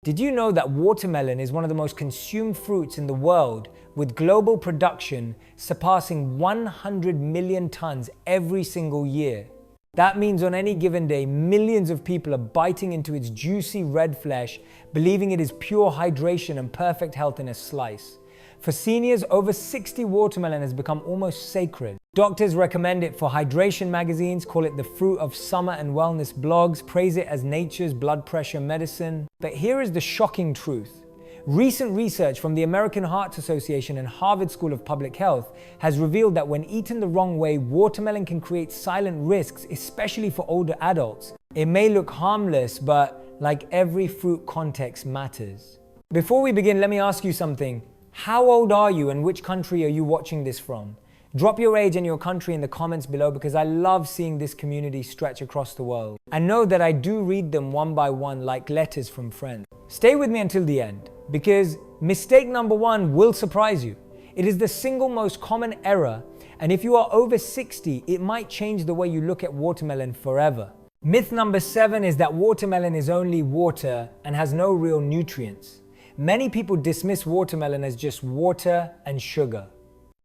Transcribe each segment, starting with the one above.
Did you know that watermelon is one of the most consumed fruits in the world, with global production surpassing 100 million tons every single year? That means on any given day, millions of people are biting into its juicy red flesh, believing it is pure hydration and perfect health in a slice. For seniors over 60, watermelon has become almost sacred. Doctors recommend it for hydration magazines, call it the fruit of summer, and wellness blogs praise it as nature's blood pressure medicine. But here is the shocking truth. Recent research from the American Heart Association and Harvard School of Public Health has revealed that when eaten the wrong way, watermelon can create silent risks, especially for older adults. It may look harmless, but like every fruit, context matters. Before we begin, let me ask you something. How old are you and which country are you watching this from? Drop your age and your country in the comments below, because I love seeing this community stretch across the world. And know that I do read them one by one like letters from friends. Stay with me until the end, because mistake number 1 will surprise you. It is the single most common error, and if you are over 60, it might change the way you look at watermelon forever. Myth number 7 is that watermelon is only water and has no real nutrients. Many people dismiss watermelon as just water and sugar.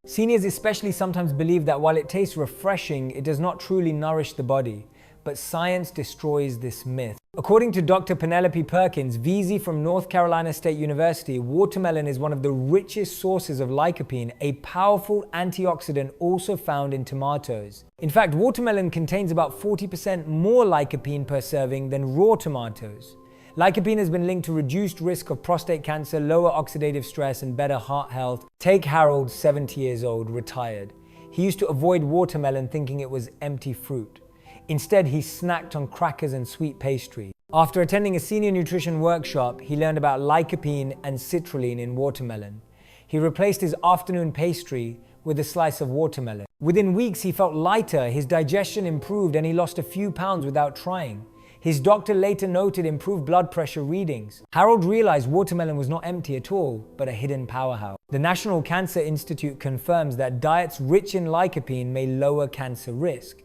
Seniors especially sometimes believe that while it tastes refreshing, it does not truly nourish the body. But science destroys this myth. According to Dr. Penelope Perkins, VZ from North Carolina State University, watermelon is one of the richest sources of lycopene, a powerful antioxidant also found in tomatoes. In fact, watermelon contains about 40% more lycopene per serving than raw tomatoes. Lycopene has been linked to reduced risk of prostate cancer, lower oxidative stress, and better heart health. Take Harold, 70 years old, retired. He used to avoid watermelon thinking it was empty fruit. Instead, he snacked on crackers and sweet pastry. After attending a senior nutrition workshop, he learned about lycopene and citrulline in watermelon. He replaced his afternoon pastry with a slice of watermelon. Within weeks, he felt lighter, his digestion improved, and he lost a few pounds without trying. His doctor later noted improved blood pressure readings. Harold realized watermelon was not empty at all, but a hidden powerhouse. The National Cancer Institute confirms that diets rich in lycopene may lower cancer risk.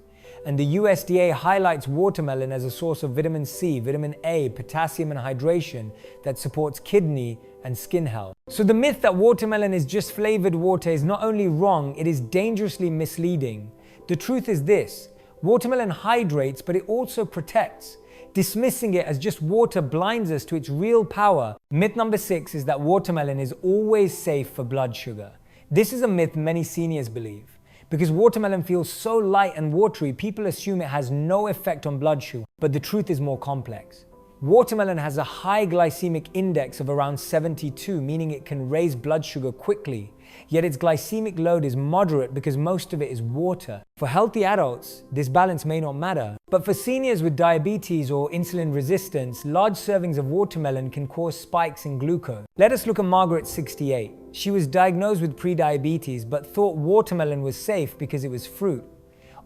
And the USDA highlights watermelon as a source of vitamin C, vitamin A, potassium, and hydration that supports kidney and skin health. So the myth that watermelon is just flavored water is not only wrong, it is dangerously misleading. The truth is this: watermelon hydrates, but it also protects. Dismissing it as just water blinds us to its real power. Myth number 6 is that watermelon is always safe for blood sugar. This is a myth many seniors believe. Because watermelon feels so light and watery, people assume it has no effect on blood sugar. But the truth is more complex. Watermelon has a high glycemic index of around 72, meaning it can raise blood sugar quickly. Yet its glycemic load is moderate because most of it is water. For healthy adults, this balance may not matter. But for seniors with diabetes or insulin resistance, large servings of watermelon can cause spikes in glucose. Let us look at Margaret, 68. She was diagnosed with prediabetes but thought watermelon was safe because it was fruit.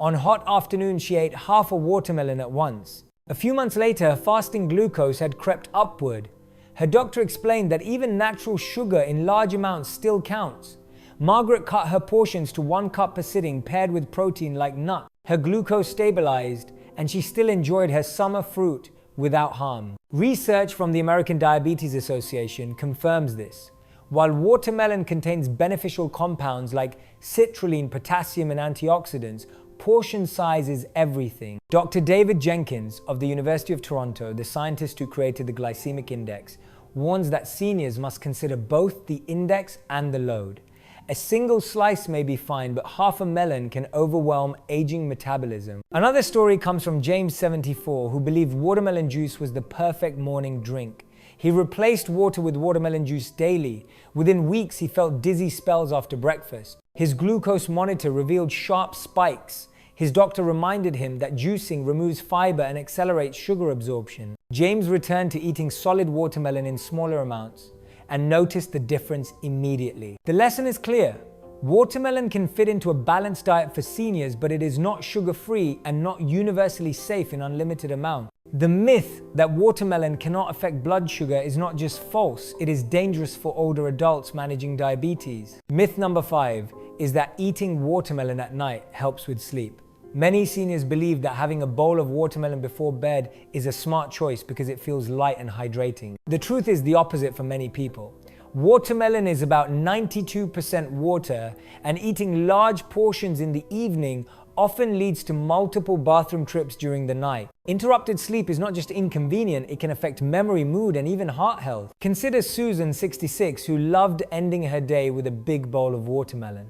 On hot afternoons, she ate half a watermelon at once. A few months later, her fasting glucose had crept upward. Her doctor explained that even natural sugar in large amounts still counts. Margaret cut her portions to 1 cup per sitting, paired with protein like nuts. Her glucose stabilized, and she still enjoyed her summer fruit without harm. Research from the American Diabetes Association confirms this. While watermelon contains beneficial compounds like citrulline, potassium, and antioxidants, portion size is everything. Dr. David Jenkins of the University of Toronto, the scientist who created the glycemic index, warns that seniors must consider both the index and the load. A single slice may be fine, but half a melon can overwhelm aging metabolism. Another story comes from James, 74, who believed watermelon juice was the perfect morning drink. He replaced water with watermelon juice daily. Within weeks, he felt dizzy spells after breakfast. His glucose monitor revealed sharp spikes. His doctor reminded him that juicing removes fiber and accelerates sugar absorption. James returned to eating solid watermelon in smaller amounts and noticed the difference immediately. The lesson is clear. Watermelon can fit into a balanced diet for seniors, but it is not sugar-free and not universally safe in unlimited amounts. The myth that watermelon cannot affect blood sugar is not just false, it is dangerous for older adults managing diabetes. Myth number 5 is that eating watermelon at night helps with sleep. Many seniors believe that having a bowl of watermelon before bed is a smart choice because it feels light and hydrating. The truth is the opposite for many people. Watermelon is about 92% water, and eating large portions in the evening often leads to multiple bathroom trips during the night. Interrupted sleep is not just inconvenient, it can affect memory, mood, and even heart health. Consider Susan, 66, who loved ending her day with a big bowl of watermelon.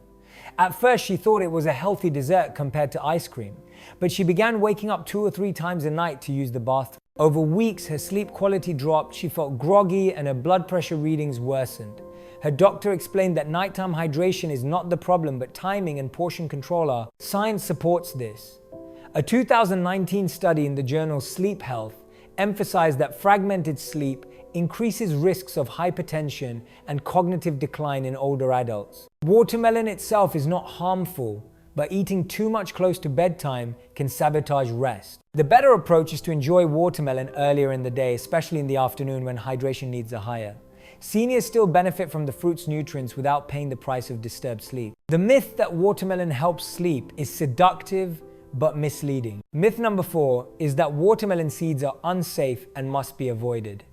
At first, she thought it was a healthy dessert compared to ice cream, but she began waking up 2 or 3 times a night to use the bathroom. Over weeks, her sleep quality dropped, she felt groggy, and her blood pressure readings worsened. Her doctor explained that nighttime hydration is not the problem, but timing and portion control are. Science supports this. A 2019 study in the journal Sleep Health emphasized that fragmented sleep increases risks of hypertension and cognitive decline in older adults. Watermelon itself is not harmful, but eating too much close to bedtime can sabotage rest. The better approach is to enjoy watermelon earlier in the day, especially in the afternoon when hydration needs are higher. Seniors still benefit from the fruit's nutrients without paying the price of disturbed sleep. The myth that watermelon helps sleep is seductive but misleading. Myth number 4 is that watermelon seeds are unsafe and must be avoided.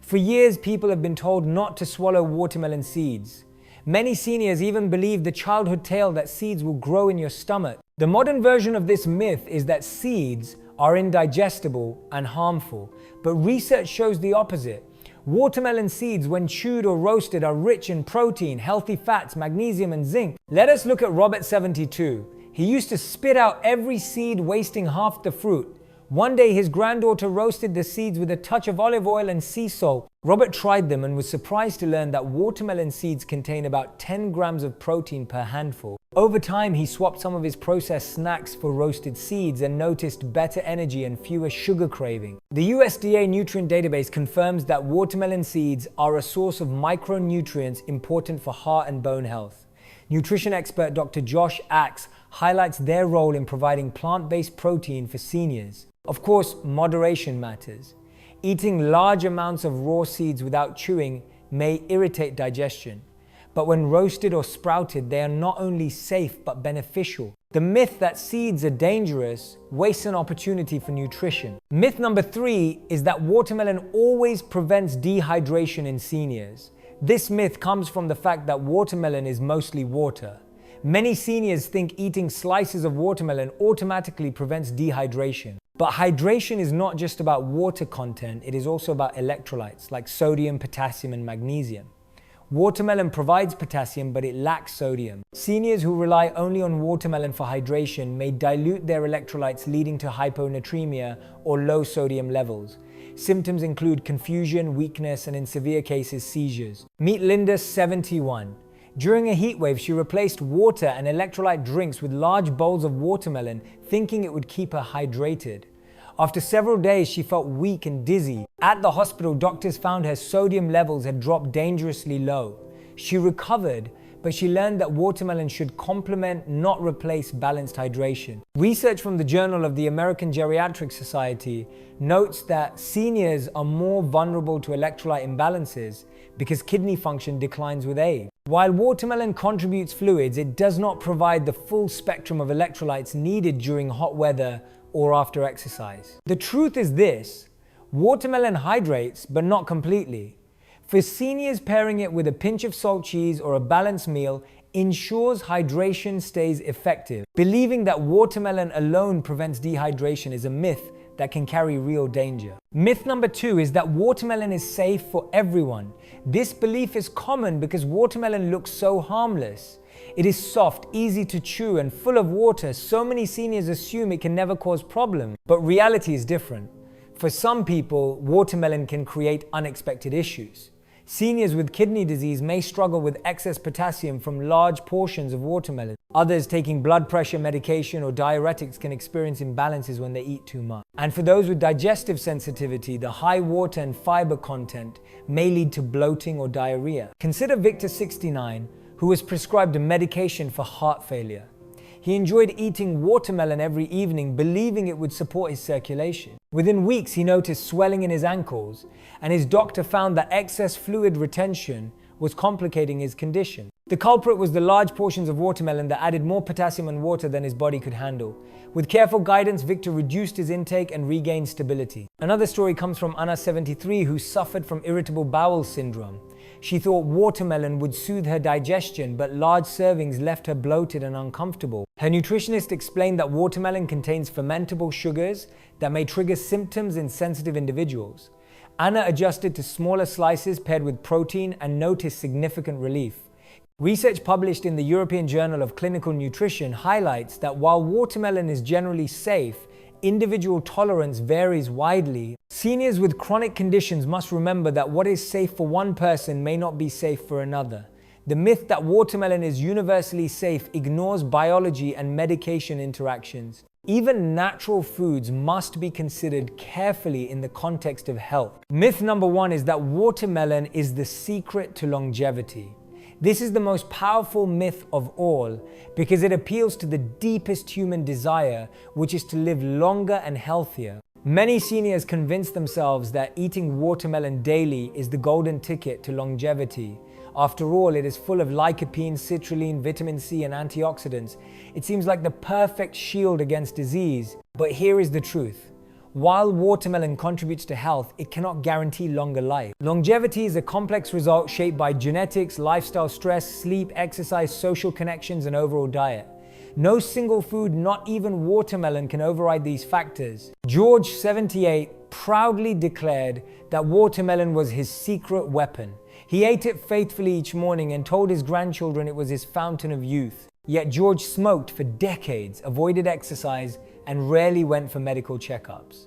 For years, people have been told not to swallow watermelon seeds. Many seniors even believe the childhood tale that seeds will grow in your stomach. The modern version of this myth is that seeds are indigestible and harmful, but research shows the opposite. Watermelon seeds, when chewed or roasted, are rich in protein, healthy fats, magnesium, and zinc. Let us look at Robert, 72. He used to spit out every seed, wasting half the fruit. One day, his granddaughter roasted the seeds with a touch of olive oil and sea salt. Robert tried them and was surprised to learn that watermelon seeds contain about 10 grams of protein per handful. Over time, he swapped some of his processed snacks for roasted seeds and noticed better energy and fewer sugar craving. The USDA nutrient database confirms that watermelon seeds are a source of micronutrients important for heart and bone health. Nutrition expert Dr. Josh Axe highlights their role in providing plant-based protein for seniors. Of course, moderation matters. Eating large amounts of raw seeds without chewing may irritate digestion, but when roasted or sprouted, they are not only safe but beneficial. The myth that seeds are dangerous wastes an opportunity for nutrition. Myth number 3 is that watermelon always prevents dehydration in seniors. This myth comes from the fact that watermelon is mostly water. Many seniors think eating slices of watermelon automatically prevents dehydration. But hydration is not just about water content, it is also about electrolytes like sodium, potassium, and magnesium. Watermelon provides potassium, but it lacks sodium. Seniors who rely only on watermelon for hydration may dilute their electrolytes, leading to hyponatremia or low sodium levels. Symptoms include confusion, weakness, and in severe cases, seizures. Meet Linda, 71. During a heat wave, she replaced water and electrolyte drinks with large bowls of watermelon, thinking it would keep her hydrated. After several days, she felt weak and dizzy. At the hospital, doctors found her sodium levels had dropped dangerously low. She recovered, but she learned that watermelon should complement, not replace, balanced hydration. Research from the Journal of the American Geriatric Society notes that seniors are more vulnerable to electrolyte imbalances because kidney function declines with age. While watermelon contributes fluids, it does not provide the full spectrum of electrolytes needed during hot weather or after exercise. The truth is this: watermelon hydrates, but not completely. For seniors, pairing it with a pinch of salt cheese or a balanced meal ensures hydration stays effective. Believing that watermelon alone prevents dehydration is a myth that can carry real danger. Myth number 2 is that watermelon is safe for everyone. This belief is common because watermelon looks so harmless. It is soft, easy to chew, and full of water. So many seniors assume it can never cause problems, but reality is different. For some people, watermelon can create unexpected issues. Seniors with kidney disease may struggle with excess potassium from large portions of watermelon. Others taking blood pressure medication or diuretics can experience imbalances when they eat too much. And for those with digestive sensitivity, the high water and fiber content may lead to bloating or diarrhea. Consider Victor, 69, who was prescribed a medication for heart failure. He enjoyed eating watermelon every evening, believing it would support his circulation. Within weeks, he noticed swelling in his ankles, and his doctor found that excess fluid retention was complicating his condition. The culprit was the large portions of watermelon that added more potassium and water than his body could handle. With careful guidance, Victor reduced his intake and regained stability. Another story comes from Anna, 73, who suffered from irritable bowel syndrome. She thought watermelon would soothe her digestion, but large servings left her bloated and uncomfortable. Her nutritionist explained that watermelon contains fermentable sugars that may trigger symptoms in sensitive individuals. Anna adjusted to smaller slices paired with protein and noticed significant relief. Research published in the European Journal of Clinical Nutrition highlights that while watermelon is generally safe, individual tolerance varies widely. Seniors with chronic conditions must remember that what is safe for one person may not be safe for another. The myth that watermelon is universally safe ignores biology and medication interactions. Even natural foods must be considered carefully in the context of health. Myth number 1 is that watermelon is the secret to longevity. This is the most powerful myth of all because it appeals to the deepest human desire, which is to live longer and healthier. Many seniors convince themselves that eating watermelon daily is the golden ticket to longevity. After all, it is full of lycopene, citrulline, vitamin C, and antioxidants. It seems like the perfect shield against disease. But here is the truth. While watermelon contributes to health, it cannot guarantee longer life. Longevity is a complex result shaped by genetics, lifestyle stress, sleep, exercise, social connections, and overall diet. No single food, not even watermelon, can override these factors. George, 78, proudly declared that watermelon was his secret weapon. He ate it faithfully each morning and told his grandchildren it was his fountain of youth. Yet George smoked for decades, avoided exercise, and rarely went for medical checkups.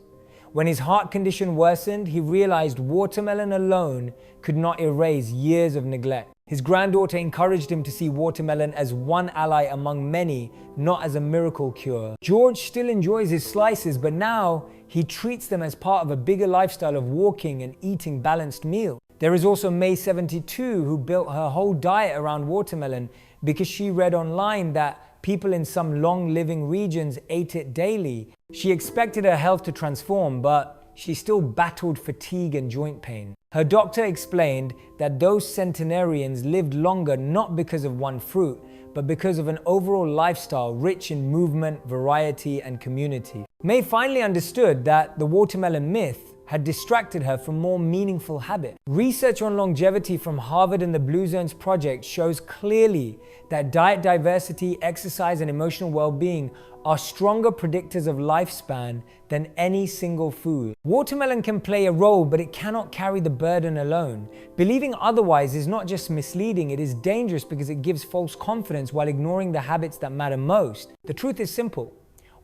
When his heart condition worsened, he realized watermelon alone could not erase years of neglect. His granddaughter encouraged him to see watermelon as one ally among many, not as a miracle cure. George still enjoys his slices, but now he treats them as part of a bigger lifestyle of walking and eating balanced meals. There is also May, 72, who built her whole diet around watermelon because she read online that people in some long-living regions ate it daily. She expected her health to transform, but she still battled fatigue and joint pain. Her doctor explained that those centenarians lived longer not because of one fruit, but because of an overall lifestyle rich in movement, variety, and community. May finally understood that the watermelon myth had distracted her from more meaningful habits. Research on longevity from Harvard and the Blue Zones Project shows clearly that diet diversity, exercise, and emotional well-being are stronger predictors of lifespan than any single food. Watermelon can play a role, but it cannot carry the burden alone. Believing otherwise is not just misleading, it is dangerous because it gives false confidence while ignoring the habits that matter most. The truth is simple.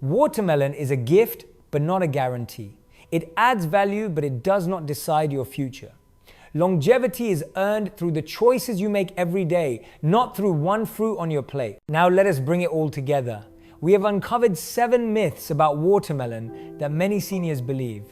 Watermelon is a gift, but not a guarantee. It adds value, but it does not decide your future. Longevity is earned through the choices you make every day, not through one fruit on your plate. Now let us bring it all together. We have uncovered 7 myths about watermelon that many seniors believe.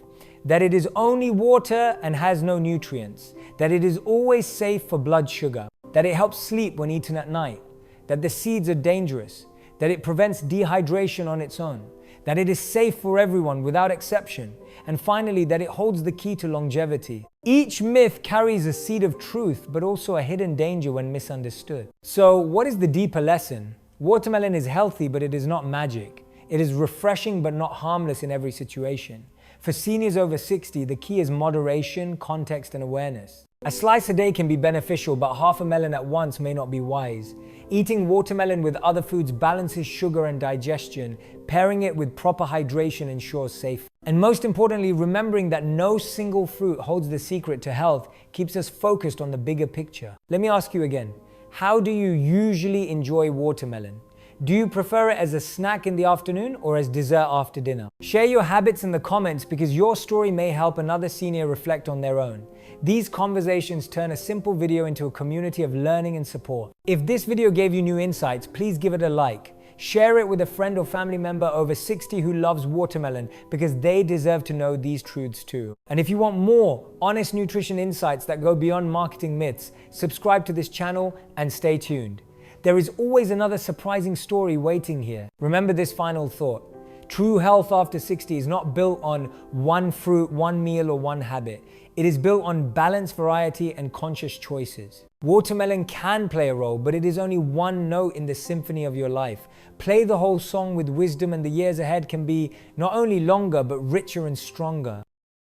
That it is only water and has no nutrients. That it is always safe for blood sugar. That it helps sleep when eaten at night. That the seeds are dangerous. That it prevents dehydration on its own. That it is safe for everyone without exception. And finally, that it holds the key to longevity. Each myth carries a seed of truth, but also a hidden danger when misunderstood. So, what is the deeper lesson? Watermelon is healthy, but it is not magic. It is refreshing, but not harmless in every situation. For seniors over 60, the key is moderation, context, and awareness. A slice a day can be beneficial, but half a melon at once may not be wise. Eating watermelon with other foods balances sugar and digestion. Pairing it with proper hydration ensures safety. And most importantly, remembering that no single fruit holds the secret to health keeps us focused on the bigger picture. Let me ask you again, how do you usually enjoy watermelon? Do you prefer it as a snack in the afternoon or as dessert after dinner? Share your habits in the comments because your story may help another senior reflect on their own. These conversations turn a simple video into a community of learning and support. If this video gave you new insights, please give it a like. Share it with a friend or family member over 60 who loves watermelon because they deserve to know these truths too. And if you want more honest nutrition insights that go beyond marketing myths, subscribe to this channel and stay tuned. There is always another surprising story waiting here. Remember this final thought. True health after 60 is not built on one fruit, one meal, or one habit. It is built on balance, variety, and conscious choices. Watermelon can play a role, but it is only one note in the symphony of your life. Play the whole song with wisdom, and the years ahead can be not only longer, but richer and stronger.